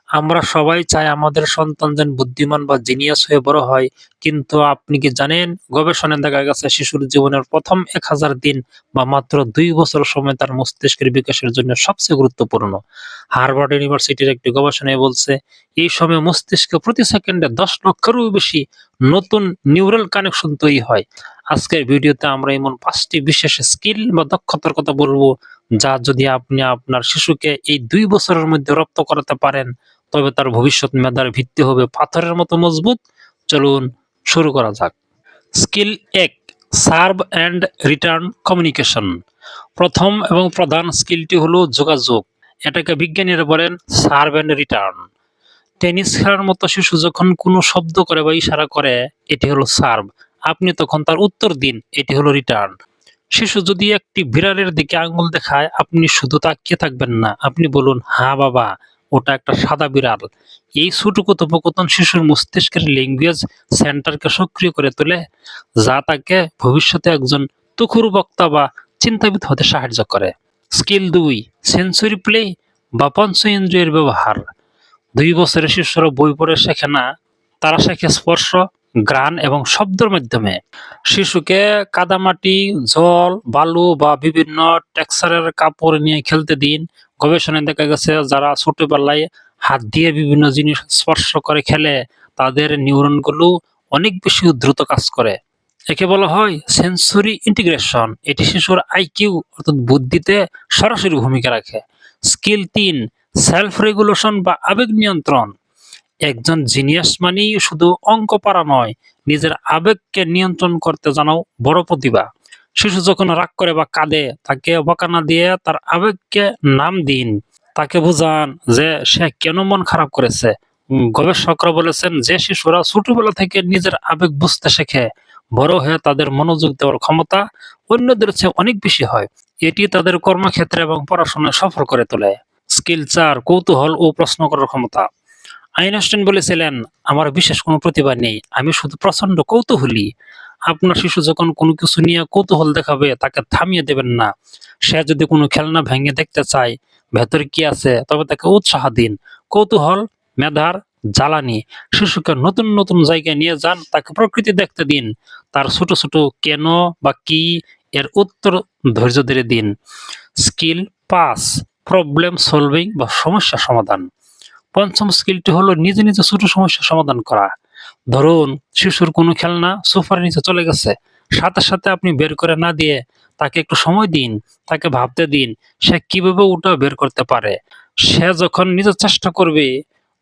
আমরা সবাই চাই আমাদের সন্তান যেন বুদ্ধিমান বা জিনিয়াস হয়ে বড় হয়, কিন্তু আপনি কি জানেন গবেষণায় দেখা গেছে শিশুর জীবনের প্রথম 1000 দিন বা মাত্র 2 বছর সময় তার মস্তিষ্কের বিকাশের জন্য সবচেয়ে গুরুত্বপূর্ণ। হার্ভার্ড ইউনিভার্সিটির একটি গবেষণায় বলছে এই সময় মস্তিষ্কে প্রতি সেকেন্ডে 10 লক্ষেরও বেশি নতুন নিউরাল কানেকশন তৈরি হয়। আজকের ভিডিওতে আমরা এমন 5টি বিশেষ স্কিল বা দক্ষতার কথা বলবো যা যদি আপনি আপনার শিশুকে এই 2 বছরের মধ্যে রপ্ত করাতে পারেন তবে তার ভবিষ্যৎ মেধার ভিত্তি হবে পাথরের মতো মজবুত। চলুন শুরু করা যাক। Skill 1, serve and return communication. প্রথম এবং প্রধান স্কিলটি হলো যোগাযোগ। এটাকে বিজ্ঞানীরা বলেন সার্ভ অ্যান্ড রিটার্ন। টেনিস খেলার মতো শিশু যখন কোনো শব্দ করে বা ইশারা করে এটি হলো সার্ভ, আপনি তখন তার উত্তর দিন, এটি হলো রিটার্ন। শিশু যদি একটি বিড়ালের দিকে আঙুল দেখায় আপনি শুধু তাকিয়ে থাকবেন না, আপনি বলুন হ্যাঁ বাবা, ওটা একটা সাদা বিড়াল। এই ছোট কথোপকথন শিশুর মস্তিষ্কের ল্যাঙ্গুয়েজ সেন্টারকে সক্রিয় করে তোলে, যা তাকে ভবিষ্যতে একজন তুখুর বক্তা বা চিন্তাবিদ হতে সাহায্য করে। স্কিল 2, সেন্সরি প্লে বা পঞ্চ ইন্দ্রিয়ের ব্যবহার। 2 বছরের শিশুরা বই পড়ে শেখে না, তারা শেখে স্পর্শ, ঘ্রাণ এবং শব্দের মাধ্যমে। শিশুকে কাদামাটি, জল, বালু বা বিভিন্ন টেক্সচারের কাপড় নিয়ে খেলতে দিন। গবেষণায় দেখা গেছে যারা ছোটবেলায় হাত দিয়ে বিভিন্ন জিনিস স্পর্শ করে খেলে তাদের নিউরনগুলো অনেক বেশি দ্রুত কাজ করে। একে বলা হয় সেন্সরি ইন্টিগ্রেশন। এটি শিশুর আইকিউ অর্থাৎ বুদ্ধিতে সরাসরি ভূমিকা রাখে। স্কিল 3, সেলফ রেগুলেশন বা আবেগ নিয়ন্ত্রণ। একজন জিনিয়াস মানেই শুধু অঙ্ক পারা নয়, নিজের আবেগকে নিয়ন্ত্রণ করতে জানাও বড় প্রতিভা। শিশু যখন রাগ করে বা কাঁদে তাকে বকা না দিয়ে তার আবেগকে নাম দিন, তাকে বোঝান যে সে কেন মন খারাপ করেছে। গবেষকরা বলেছেন যে শিশুরা ছোটবেলা থেকে নিজের আবেগ বুঝতে শেখে বড় হয়ে তাদের মনোযোগ দেওয়ার ক্ষমতা অন্যদের চেয়ে অনেক বেশি হয়। এটি তাদের কর্মক্ষেত্রে এবং পড়াশোনায় সফল করে তোলে। স্কিল 4, কৌতূহল ও প্রশ্ন করার ক্ষমতা। আইনস্টাইন বলেছিলেন আমার বিশেষ কোনো প্রতিভা নেই, আমি শুধু প্রচন্ড কৌতূহলী। আপনার শিশু যখন কোনো কিছু নিয়ে কৌতূহল দেখাবে তাকে থামিয়ে দেবেন না। সে যদি কোনো খেলনা ভেঙে দেখতে চায় ভেতরে কি আছে তবে তাকে উৎসাহ দিন। কৌতূহল মেধার জ্বালানি। শিশুকে নতুন নতুন জায়গায় নিয়ে যান, তাকে প্রকৃতি দেখতে দিন, তার ছোট ছোট কেন বা কি এর উত্তর ধৈর্য ধরে দিন। স্কিল 5, প্রবলেম সলভিং বা সমস্যা সমাধান। পঞ্চম স্কিলটি হলো নিজে নিজে ছোট সমস্যা সমাধান করা। ধরুন শিশুর কোনো খেলনা সোফার নিচে চলে গেছে, সাথে সাথে আপনি বের করে না দিয়ে তাকে একটু সময় দিন, তাকে ভাবতে দিন সে কিভাবে ওটা বের করতে পারে। সে যখন নিজে চেষ্টা করবে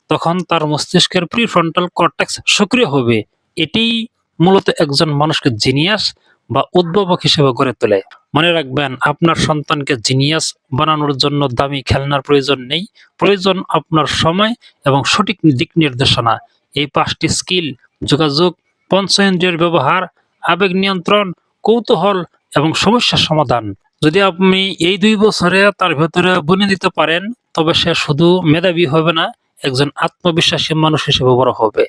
তখন তার মস্তিষ্কের প্রিফ্রন্টাল কর্টেক্স সক্রিয় হবে। এটিই মূলত একজন মানুষকে জিনিয়াস বা উদ্ভাবক হিসেবে গড়ে তোলে। মনে রাখবেন আপনার সন্তানকে জিনিয়াস বানানোর জন্য দামি খেলনার প্রয়োজন নেই, প্রয়োজন আপনার সময় এবং সঠিক দিক নির্দেশনা। এই 5টি স্কিল যোগাযোগ, পঞ্চেন্দ্রিয়ের ব্যবহার, আবেগ নিয়ন্ত্রণ, কৌতূহল এবং সমস্যা সমাধান যদি আপনি এই 2 বছরে তার ভেতরে বুনে দিতে পারেন তবে সে শুধু মেধাবী হবে না, একজন আত্মবিশ্বাসী মানুষ হিসেবে বড় হবে।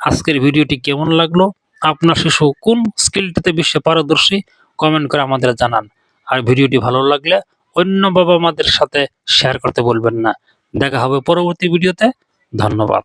আজকের ভিডিওটি কেমন লাগলো? আপনার শিশু কোন স্কিলটিতে বেশি পারদর্শী? কমেন্ট করে আমাদের জানান। আর ভিডিওটি ভালো লাগলে অন্য বাবা মাদের সাথে শেয়ার করতে বলবেন না। দেখা হবে পরবর্তী ভিডিওতে। ধন্যবাদ।